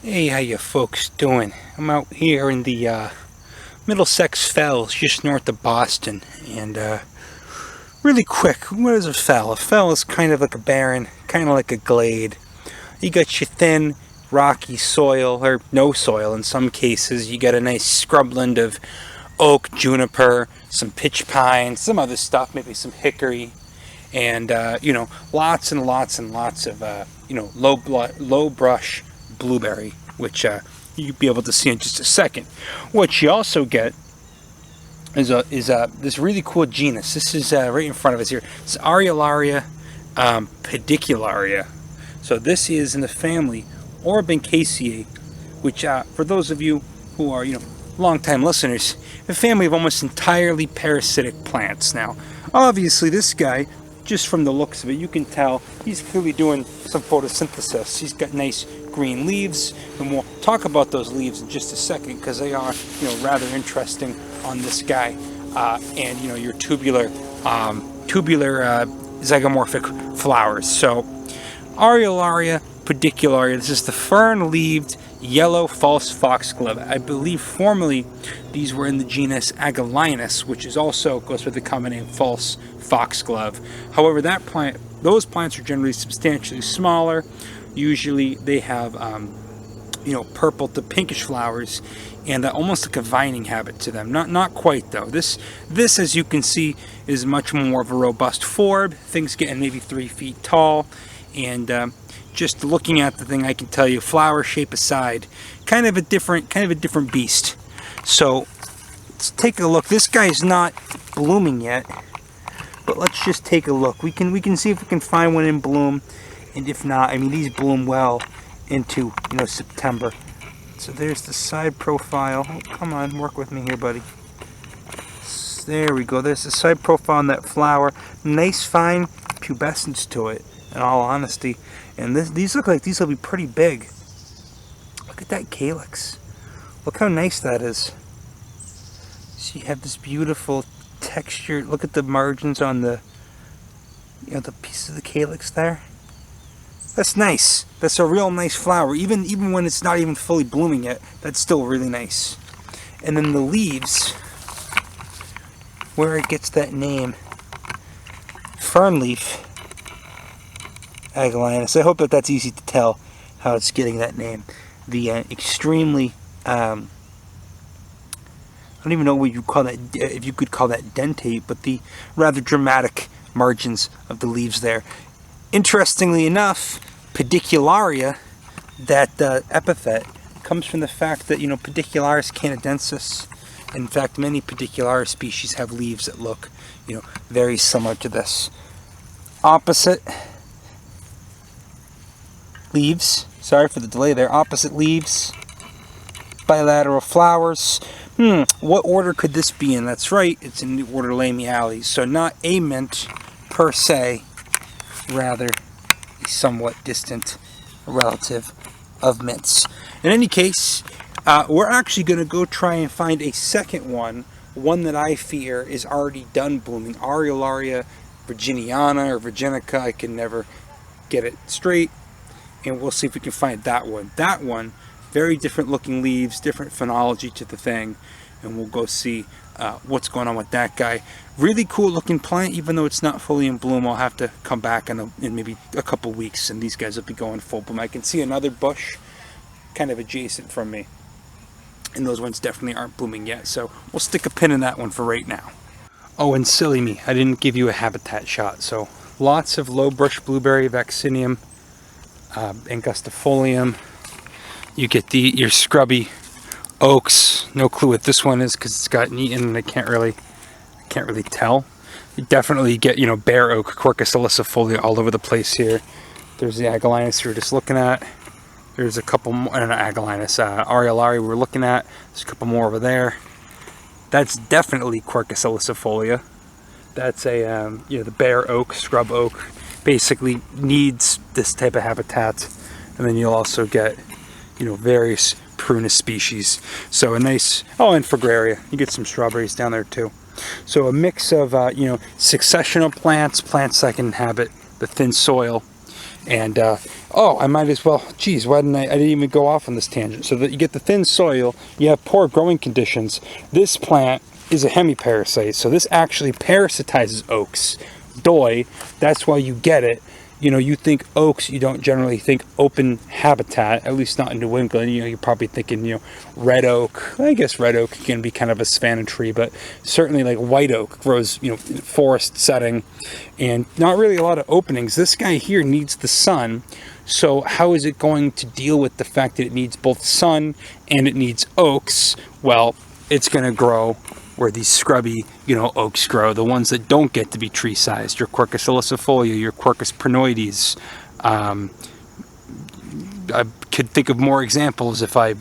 Hey, how you folks doing? I'm out here in the Middlesex Fells, just north of Boston, and really quick, what is a fell? A fell is kind of like a barren, kind of like a glade. You got your thin, rocky soil, or no soil in some cases. You got a nice scrubland of oak, juniper, some pitch pine, some other stuff, maybe some hickory, and lots and lots and lots of lowbrush blueberry, which you'll be able to see in just a second. What you also get is this really cool genus. This is right in front of us here. It's Aureolaria pedicularia. So this is in the family Orobanchaceae, which for those of you who are long-time listeners, a family of almost entirely parasitic plants. Now, obviously, this guy, just from the looks of it, you can tell he's clearly doing some photosynthesis. He's got nice green leaves, and we'll talk about those leaves in just a second because they are, rather interesting on this guy. And your tubular zygomorphic flowers. So, Aureolaria pedicularia. This is the fern-leaved yellow false foxglove. I believe formerly these were in the genus Agalinis, which is also goes with the common name false foxglove. However, those plants are generally substantially smaller. Usually they have purple to pinkish flowers and almost like a vining habit to them. Not quite though. This as you can see is much more of a robust forb. Things getting maybe 3 feet tall, and just looking at the thing, I can tell you, flower shape aside, kind of a different beast. So let's take a look. This guy's not blooming yet, but let's just take a look. We can see if we can find one in bloom, and if not, I mean, these bloom well into September. So there's the side profile. Oh, come on, work with me here, buddy. There we go. There's the side profile on that flower. Nice fine pubescence to it, in all honesty. And these look like these will be pretty big. Look at that calyx. Look how nice that is. So you have this beautiful texture. Look at the margins on the the piece of the calyx there. That's nice. That's a real nice flower. Even when it's not even fully blooming yet, that's still really nice. And then the leaves, where it gets that name, Fern-leaved Agalinis. I hope that's easy to tell how it's getting that name. The extremely, I don't even know what you call that, if you could call that dentate, but the rather dramatic margins of the leaves there. Interestingly enough, pedicularia, that epithet, comes from the fact that Pedicularis canadensis. In fact, many pedicularia species have leaves that look, very similar to this. Opposite leaves, sorry for the delay there, opposite leaves, bilateral flowers. What order could this be in? That's right, it's in the order Lamiales, so not a mint per se, rather a somewhat distant relative of mints. In any case, we're actually going to go try and find a second one that I fear is already done blooming. Aureolaria virginiana or virginica, I can never get it straight. And we'll see if we can find that one. That one, very different looking leaves, different phenology to the thing, and we'll go see what's going on with that guy. Really cool looking plant, even though it's not fully in bloom. I'll have to come back in maybe a couple weeks, and these guys will be going full bloom. I can see another bush kind of adjacent from me, and those ones definitely aren't blooming yet, so we'll stick a pin in that one for right now. Oh, and silly me, I didn't give you a habitat shot. So lots of lowbrush blueberry, Vaccinium, angustifolia. You get your scrubby oaks. No clue what this one is because it's gotten eaten and I can't really tell. You definitely get bare oak, Quercus ilicifolia all over the place here. There's the Agalinis we were just looking at. There's a couple more, not Agalinis, Aureolaria we were looking at. There's a couple more over there. That's definitely Quercus ilicifolia. That's a the bare oak, scrub oak. Basically needs this type of habitat, and then you'll also get various prunus species. So a nice, and Fragaria, you get some strawberries down there too. So a mix of successional plants that can inhabit the thin soil, and Oh, I might as well. Geez, why didn't I didn't even go off on this tangent. So that you get the thin soil, you have poor growing conditions. This plant is a hemiparasite, so this actually parasitizes oaks. Doi, that's why you get it. You know, you think oaks, you don't generally think open habitat, at least not in New England. You know, you're probably thinking, you know, red oak. I guess red oak can be kind of a savanna tree, but certainly like white oak grows, you know, in a forest setting and not really a lot of openings. This guy here needs the sun. So how is it going to deal with the fact that it needs both sun and it needs oaks? Well, it's going to grow where these scrubby, you know, oaks grow, the ones that don't get to be tree-sized, your Quercus ilicifolia, your Quercus prenoides. I could think of more examples if I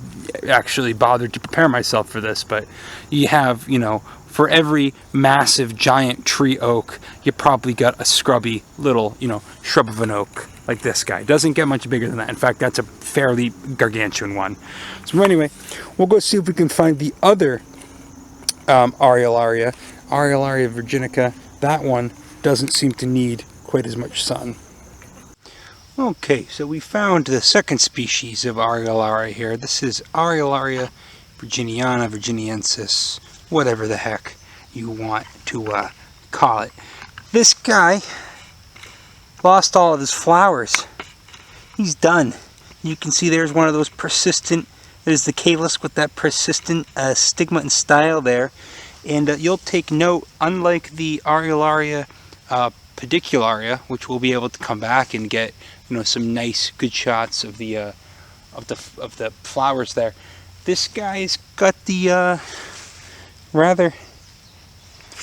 actually bothered to prepare myself for this, but you have, you know, for every massive giant tree oak, you probably got a scrubby little, you know, shrub of an oak like this guy. Doesn't get much bigger than that. In fact, that's a fairly gargantuan one. So anyway, we'll go see if we can find the other Aureolaria virginica. That one doesn't seem to need quite as much sun. Okay, so we found the second species of Aureolaria here. This is Aureolaria virginiana, virginiensis, whatever the heck you want to call it. This guy lost all of his flowers. He's done. You can see there's one of those persistent, there's the calyx with that persistent stigma and style there. And you'll take note, unlike the Aureolaria pedicularia, which we'll be able to come back and get, you know, some nice good shots of the flowers there. This guy's got the rather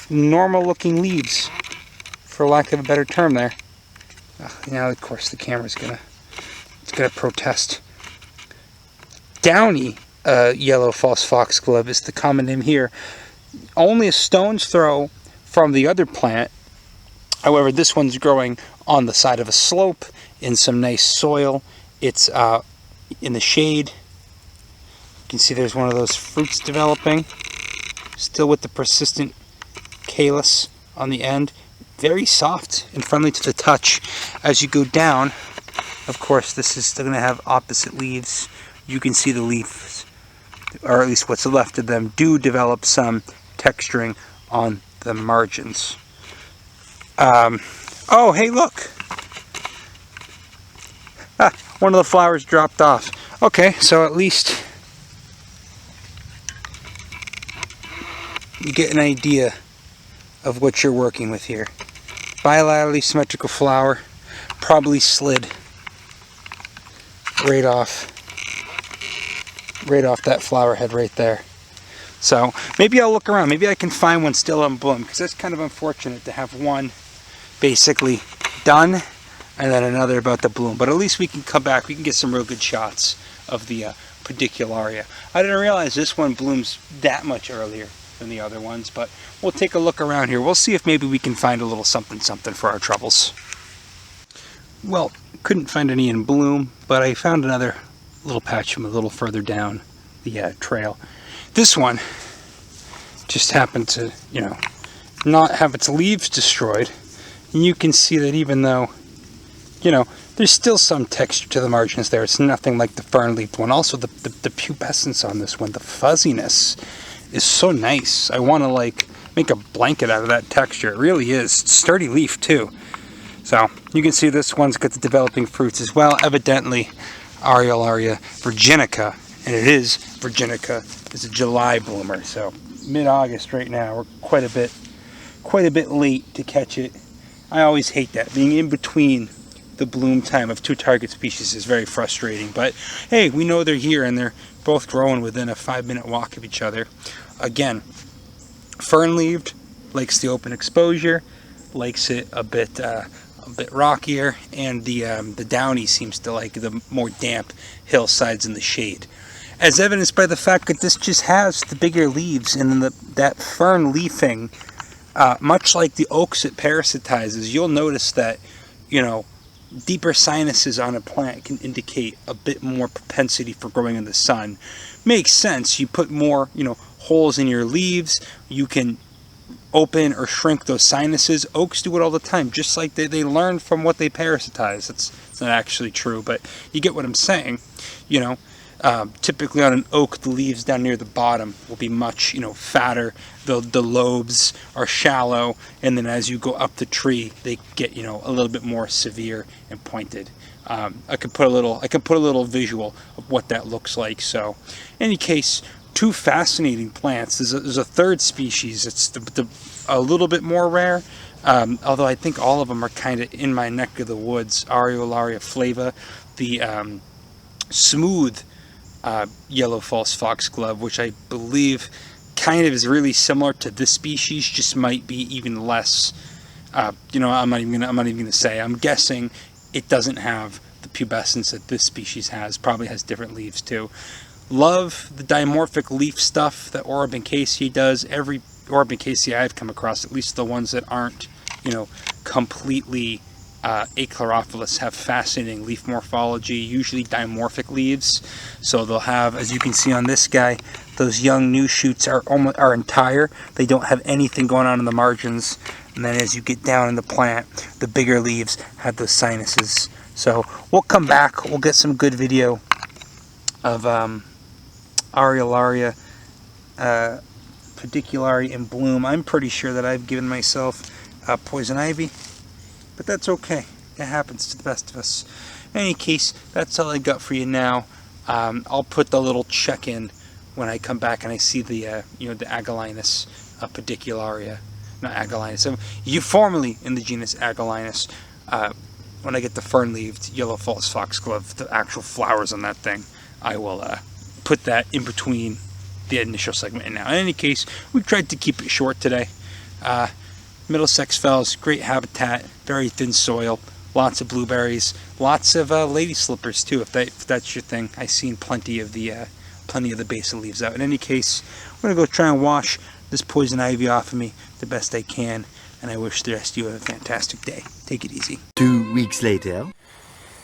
normal looking leaves, for lack of a better term there. Now of course the camera's gonna protest. Downy yellow false foxglove is the common name here. Only a stone's throw from the other plant. However, this one's growing on the side of a slope in some nice soil. It's in the shade. You can see there's one of those fruits developing, still with the persistent calyx on the end. Very soft and friendly to the touch. As you go down, of course, this is still going to have opposite leaves. You can see the leaves, or at least what's left of them, do develop some texturing on the margins. Oh, hey, look! One of the flowers dropped off. Okay, so at least you get an idea of what you're working with here. Bilaterally symmetrical flower, probably slid right off that flower head right there. So maybe I'll look around. Maybe I can find one still on bloom, because that's kind of unfortunate to have one basically done and then another about to bloom. But at least we can come back. We can get some real good shots of the pedicularia. I didn't realize this one blooms that much earlier than the other ones, but we'll take a look around here. We'll see if maybe we can find a little something for our troubles. Well, couldn't find any in bloom, but I found another little patch from a little further down the trail. This one just happened to, you know, not have its leaves destroyed. And you can see that even though, you know, there's still some texture to the margins there. It's nothing like the fern-leaved one. Also, the pubescence on this one, the fuzziness is so nice. I want to like make a blanket out of that texture. It really is. Sturdy leaf too. So you can see this one's got the developing fruits as well. Evidently Aureolaria virginica, and it is virginica. It's a July bloomer, so mid-August right now. We're quite a bit late to catch it. I always hate that. Being in between the bloom time of two target species is very frustrating, but hey, we know they're here and they're both growing within a 5-minute walk of each other. Again, fern-leaved, likes the open exposure, likes it a bit rockier, and the Downy seems to like the more damp hillsides in the shade, as evidenced by the fact that this just has the bigger leaves, and then that fern leafing, much like the oaks it parasitizes. You'll notice that, you know, deeper sinuses on a plant can indicate a bit more propensity for growing in the sun. Makes sense. You put more, you know, holes in your leaves, you can open or shrink those sinuses. Oaks do it all the time, just like they learn from what they parasitize. It's not actually true, but you get what I'm saying. You know, typically on an oak, the leaves down near the bottom will be much, you know, fatter. The lobes are shallow, and then as you go up the tree, they get, you know, a little bit more severe and pointed. I could put a little visual of what that looks like. So, in any case, two fascinating plants. There's a third species. It's a little bit more rare, although I think all of them are kind of in my neck of the woods. Aureolaria flava, the smooth yellow false foxglove, which I believe kind of is really similar to this species, just might be even less. You know, I'm not even gonna say. I'm guessing it doesn't have the pubescence that this species has. Probably has different leaves too. Love the dimorphic leaf stuff that Orobanchaceae does. Every Orobanchaceae I've come across, at least the ones that aren't, you know, completely achlorophyllous, have fascinating leaf morphology, usually dimorphic leaves. So they'll have, as you can see on this guy, those young new shoots are entire. They don't have anything going on in the margins. And then as you get down in the plant, the bigger leaves have those sinuses. So we'll come back. We'll get some good video of Aureolaria pedicularia in bloom. I'm pretty sure that I've given myself poison ivy, but that's okay. It happens to the best of us. In any case, that's all I got for you now. I'll put the little check in when I come back and I see the you know, the Agalinis pedicularia. Not Agalinis. You formerly in the genus Agalinis. When I get the fern-leaved yellow false foxglove, the actual flowers on that thing, I will put that in between the initial segment and now. In any case, we tried to keep it short today. Middlesex Fells, great habitat, very thin soil, lots of blueberries, lots of lady slippers too, if that's your thing. I've seen plenty of the base of leaves out. In any case, I'm gonna go try and wash this poison ivy off of me the best I can, and I wish the rest of you a fantastic day. Take it easy. 2 weeks later.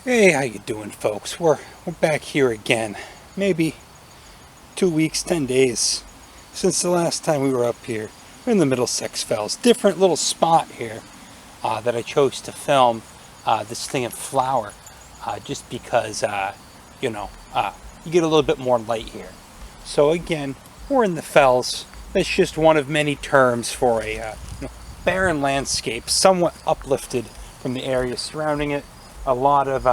Hey, how you doing, folks? We're back here again. Maybe 2 weeks, 10 days since the last time we were up here. We're in the Middlesex Fells. Different little spot here that I chose to film this thing in flower, just because you know, you get a little bit more light here. So again, we're in the fells. That's just one of many terms for a you know, barren landscape, somewhat uplifted from the area surrounding it. A lot of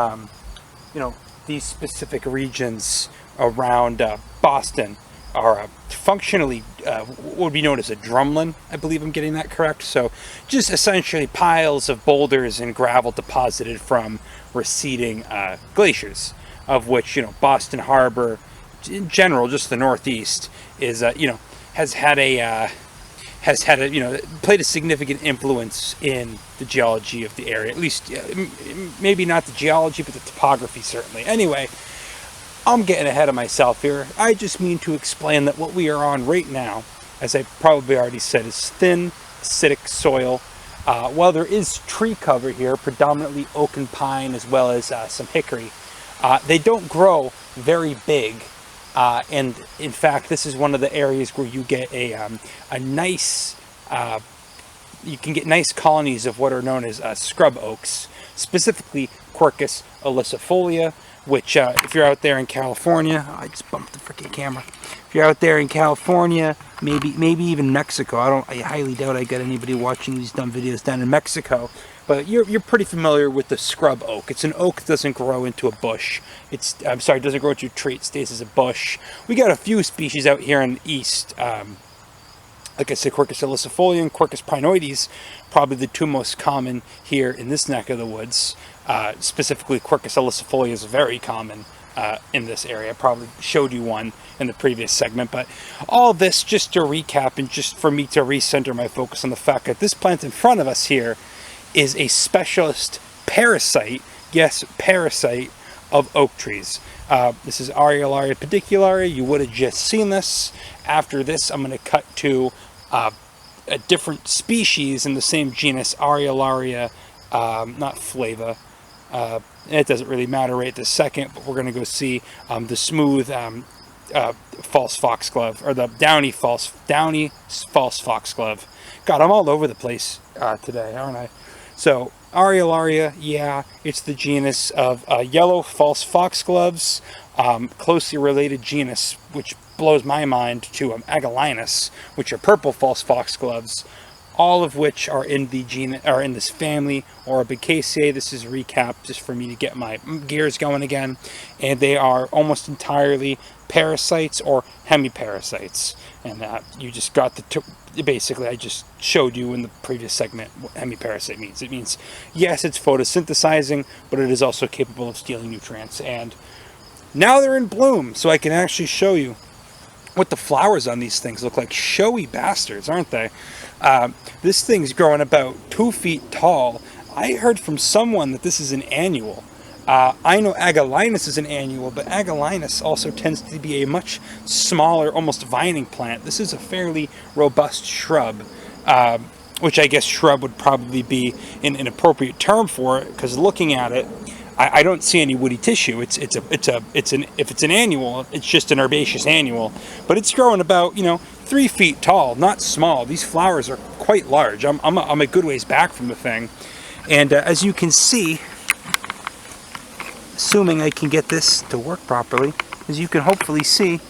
you know, these specific regions around Boston are functionally what would be known as a drumlin. I believe I'm getting that correct. So just essentially piles of boulders and gravel deposited from receding glaciers, of which, you know, Boston Harbor in general, just the Northeast, is you know, has had a you know, played a significant influence in the geology of the area. At least maybe not the geology, but the topography certainly. Anyway, I'm getting ahead of myself here. I just mean to explain that what we are on right now, as I probably already said, is thin, acidic soil. While there is tree cover here, predominantly oak and pine, as well as some hickory, they don't grow very big. And in fact, this is one of the areas where you get a nice, you can get nice colonies of what are known as scrub oaks, specifically Quercus ilicifolia, which if you're out there in California, I just bumped the freaking camera. If you're out there in California, maybe even Mexico, I highly doubt I got anybody watching these dumb videos down in Mexico, but you're pretty familiar with the scrub oak. It's an oak that doesn't grow into a bush. I'm sorry, it doesn't grow into a tree, it stays as a bush. We got a few species out here in the east, like I said, Quercus ilicifolia and Quercus pinoides, probably the two most common here in this neck of the woods. Specifically, Quercus ilicifolia is very common in this area. I probably showed you one in the previous segment, but all this just to recap and just for me to recenter my focus on the fact that this plant in front of us here is a specialist parasite, yes, parasite of oak trees. This is Aureolaria pedicularia. You would have just seen this. After this, I'm going to cut to a different species in the same genus, Aureolaria, not flava. It doesn't really matter right this second, but we're going to go see the smooth false foxglove, or the Downy false foxglove. God, I'm all over the place today, aren't I? So Aureolaria, yeah, it's the genus of yellow false foxgloves, closely related genus, which blows my mind, to Agalinis, which are purple false foxgloves, all of which are in the in this family, Orobanchaceae. This is a recap just for me to get my gears going again, and they are almost entirely parasites or hemiparasites. And you just got basically, I just showed you in the previous segment what hemiparasite means. It means, yes, it's photosynthesizing, but it is also capable of stealing nutrients. And now they're in bloom, so I can actually show you what the flowers on these things look like. Showy bastards, aren't they? This thing's growing about 2 feet tall. I heard from someone that this is an annual. I know Agalinis is an annual, but Agalinis also tends to be a much smaller, almost vining plant. This is a fairly robust shrub, which I guess shrub would probably be an appropriate term for it, because looking at it, I don't see any woody tissue. If it's an annual, it's just an herbaceous annual, but it's growing about 3 feet tall, not small. These flowers are quite large. I'm a good ways back from the thing, and as you can see, assuming I can get this to work properly, as you can hopefully see,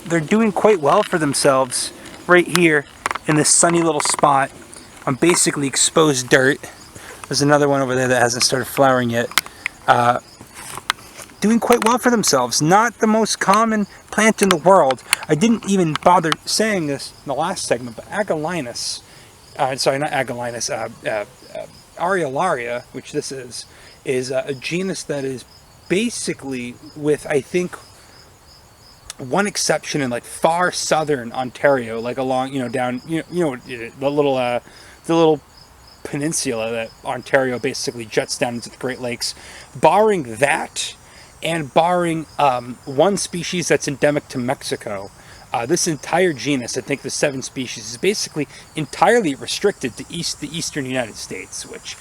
they're doing quite well for themselves right here in this sunny little spot on basically exposed dirt. There's another one over there that hasn't started flowering yet. Doing quite well for themselves. Not the most common plant in the world. I didn't even bother saying this in the last segment, but Agalinis, sorry, not Agalinis, Aureolaria, which this is a genus that is basically, with I think one exception, in like far southern Ontario, like along down the little peninsula that Ontario basically juts down into the Great Lakes. Barring that, and barring one species that's endemic to Mexico, this entire genus, I think the 7 species, is basically entirely restricted to the eastern United States, which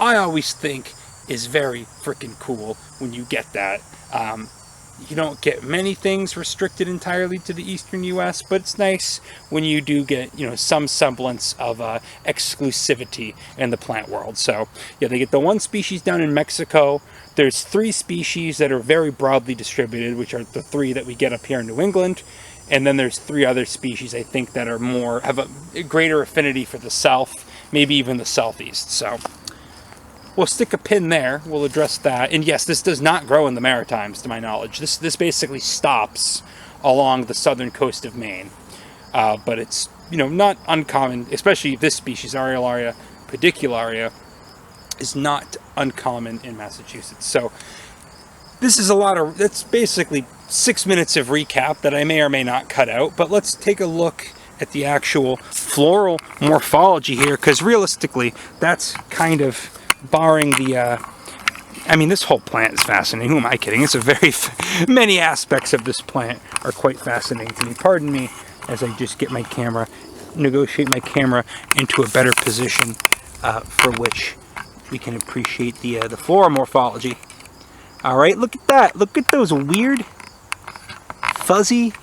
I always think is very freaking cool when you get that. You don't get many things restricted entirely to the eastern U.S., but it's nice when you do get, some semblance of exclusivity in the plant world. So, yeah, they get the 1 species down in Mexico. There's 3 species that are very broadly distributed, which are the 3 that we get up here in New England. And then there's 3 other species, I think, that are have a greater affinity for the south, maybe even the southeast. So we'll stick a pin there. We'll address that. And yes, this does not grow in the Maritimes, to my knowledge. This basically stops along the southern coast of Maine. But it's, not uncommon, especially this species, Aureolaria pedicularia, is not uncommon in Massachusetts. So this is that's basically 6 minutes of recap that I may or may not cut out. But let's take a look at the actual floral morphology here, because realistically, that's kind of, barring the, this whole plant is fascinating. Who am I kidding? It's many aspects of this plant are quite fascinating to me. Pardon me as I just get negotiate my camera into a better position for which we can appreciate the floral morphology. All right, look at that. Look at those weird, fuzzy,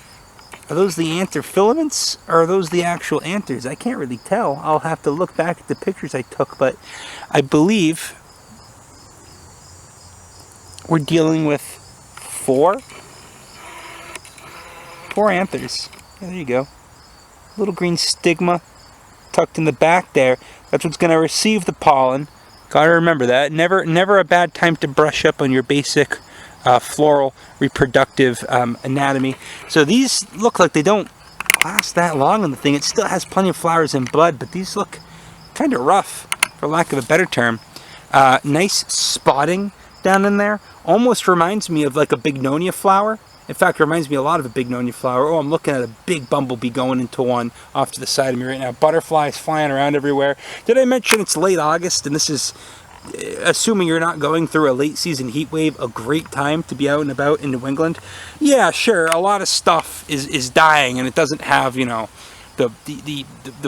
are those the anther filaments, or are those the actual anthers? I can't really tell. I'll have to look back at the pictures I took, but I believe we're dealing with 4 anthers. Yeah, there you go. Little green stigma tucked in the back there. That's what's going to receive the pollen. Gotta remember that. Never a bad time to brush up on your basic floral reproductive anatomy. So these look like they don't last that long on the thing. It still has plenty of flowers and bud, but these look kind of rough, for lack of a better term. Nice spotting down in there. Almost reminds me of like a bignonia flower. In fact, it reminds me a lot of a bignonia flower. Oh, I'm looking at a big bumblebee going into one off to the side of me right now. Butterflies flying around everywhere. Did I mention it's late August, and this is, assuming you're not going through a late season heat wave, a great time to be out and about in New England? Yeah, sure, a lot of stuff is dying, and it doesn't have, the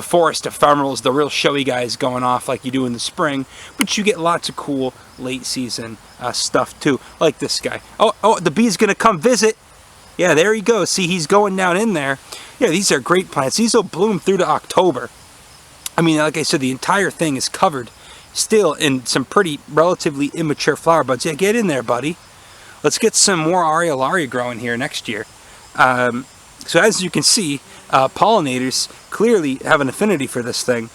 forest ephemerals, the real showy guys going off like you do in the spring, but you get lots of cool late season stuff too, like this guy. Oh, the bee's gonna come visit. Yeah, there he goes. See, he's going down in there. Yeah, these are great plants. These will bloom through to October. I mean, like I said, the entire thing is covered still in some pretty relatively immature flower buds. Yeah, get in there, buddy. Let's get some more Aureolaria growing here next year. So as you can see, pollinators clearly have an affinity for this thing.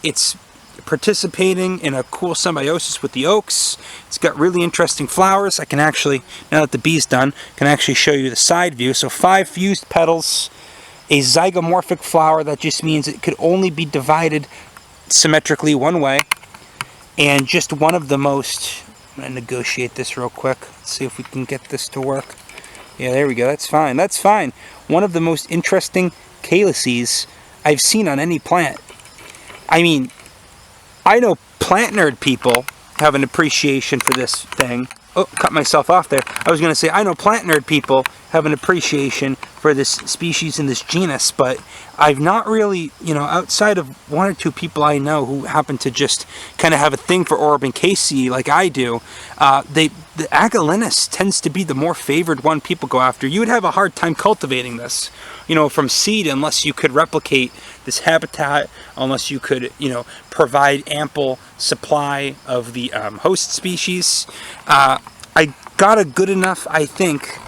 It's participating in a cool symbiosis with the oaks. It's got really interesting flowers. I can actually, now that the bee's done, can actually show you the side view. So 5 fused petals, a zygomorphic flower. That just means it could only be divided symmetrically one way. And just one of the most, I'm going to negotiate this real quick. Let's see if we can get this to work. Yeah, there we go. That's fine. That's fine. One of the most interesting calyces I've seen on any plant. I mean, I know plant nerd people have an appreciation for this thing. Oh, cut myself off there. I was going to say, I know plant nerd people have an appreciation for this species in this genus, but I've not really, you know, outside of 1 or 2 people I know who happen to just kind of have a thing for Orobanchaceae like I do, the Agalinis tends to be the more favored one people go after. You would have a hard time cultivating this, you know, from seed unless you could replicate this habitat, unless you could, you know, provide ample supply of the host species. I got a good enough, I think,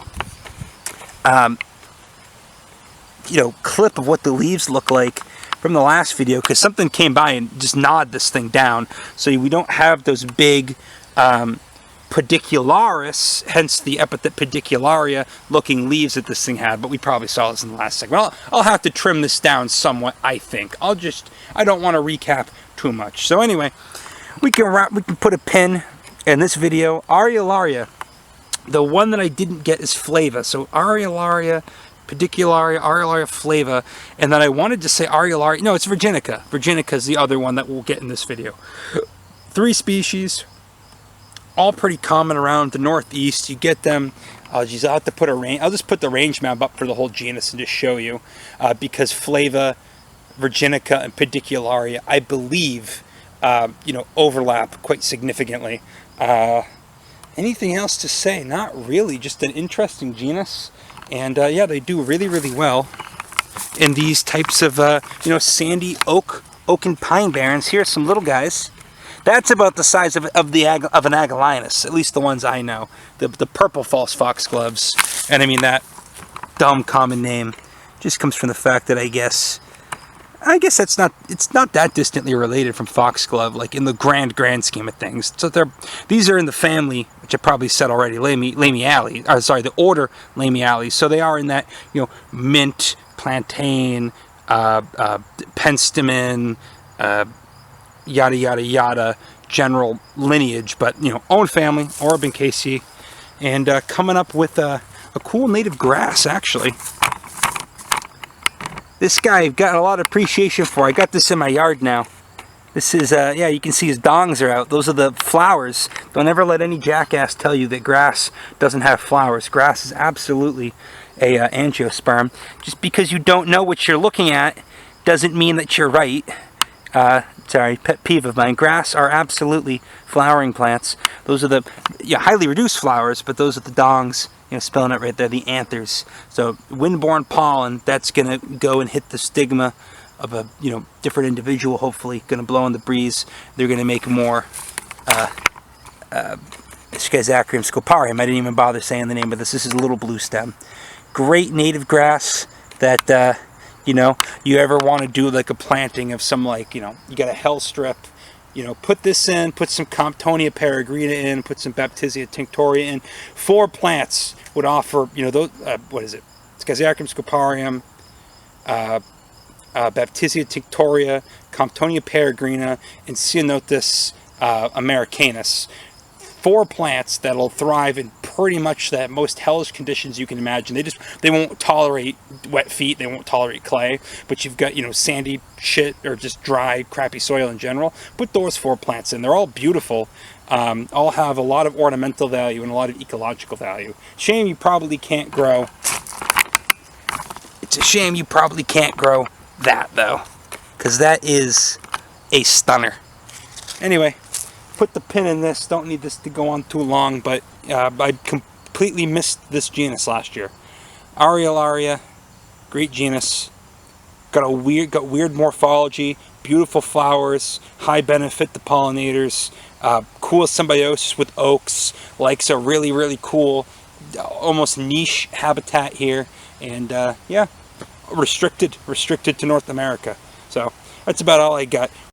you know, clip of what the leaves look like from the last video, because something came by and just gnawed this thing down. So we don't have those big pedicularis, hence the epithet pedicularia looking leaves that this thing had, but we probably saw this in the last segment. I'll have to trim this down somewhat, I think. I don't want to recap too much. So anyway, we can put a pin in this video. Aureolaria, the one that I didn't get is flava. So Aureolaria, pedicularia, Aureolaria flava, and then I wanted to say Aureolaria, no, it's virginica. Virginica is the other one that we'll get in this video. 3 species, all pretty common around the northeast. You get them. Oh geez, I'll have to put a range. I'll just put the range map up for the whole genus and just show you, because flava, virginica, and pedicularia, I believe, you know, overlap quite significantly. Anything else to say? Not really. Just an interesting genus, and yeah, they do really, really well in these types of you know, sandy oak and pine barrens. Here's some little guys. That's about the size of an Agalinis, at least the ones I know. The purple false foxgloves. And I mean, that dumb common name just comes from the fact that I guess it's not that distantly related from foxglove, like in the grand scheme of things. So these are in the family, which I probably said already, Lamiales. Sorry, the order Lamiales. So they are in that, you know, mint, plantain, penstemon, yada yada yada general lineage, but you know, own family, Orobanchaceae, and coming up with a cool native grass. Actually, this guy I've got a lot of appreciation for. I got this in my yard now. This is yeah, you can see his dongs are out. Those are the flowers. Don't ever let any jackass tell you that grass doesn't have flowers. Grass is absolutely a angiosperm. Just because you don't know what you're looking at doesn't mean that you're right. Sorry, pet peeve of mine. Grass are absolutely flowering plants. Those are the highly reduced flowers, but those are the dongs, you know, spelling it right there, the anthers. So windborne pollen, that's going to go and hit the stigma of a, you know, different individual, hopefully, going to blow in the breeze. They're going to make more Schizachrium, scoparium. I didn't even bother saying the name of this. This is a little Bluestem. Great native grass that, you know, you ever want to do like a planting of some, like, you know, you got a hell strip, you know, put this in, put some Comptonia peregrina in, put some Baptisia tinctoria in. 4 plants would offer, you know, those, what is it? Schizachrium, scoparium, Baptisia tinctoria, Comptonia peregrina, and Ceanothus americanus. 4 plants that'll thrive in pretty much the most hellish conditions you can imagine. They won't tolerate wet feet, they won't tolerate clay, but you've got, you know, sandy shit or just dry, crappy soil in general. Put those 4 plants in. They're all beautiful. All have a lot of ornamental value and a lot of ecological value. Shame you probably can't grow. It's a shame you probably can't grow that though, because that is a stunner. Anyway, put the pin in this. Don't need this to go on too long, but I completely missed this genus last year. Aureolaria, great genus. Got weird morphology, beautiful flowers, high benefit to pollinators, cool symbiosis with oaks, likes a really cool, almost niche habitat here, and yeah, restricted to North America. So that's about all I got.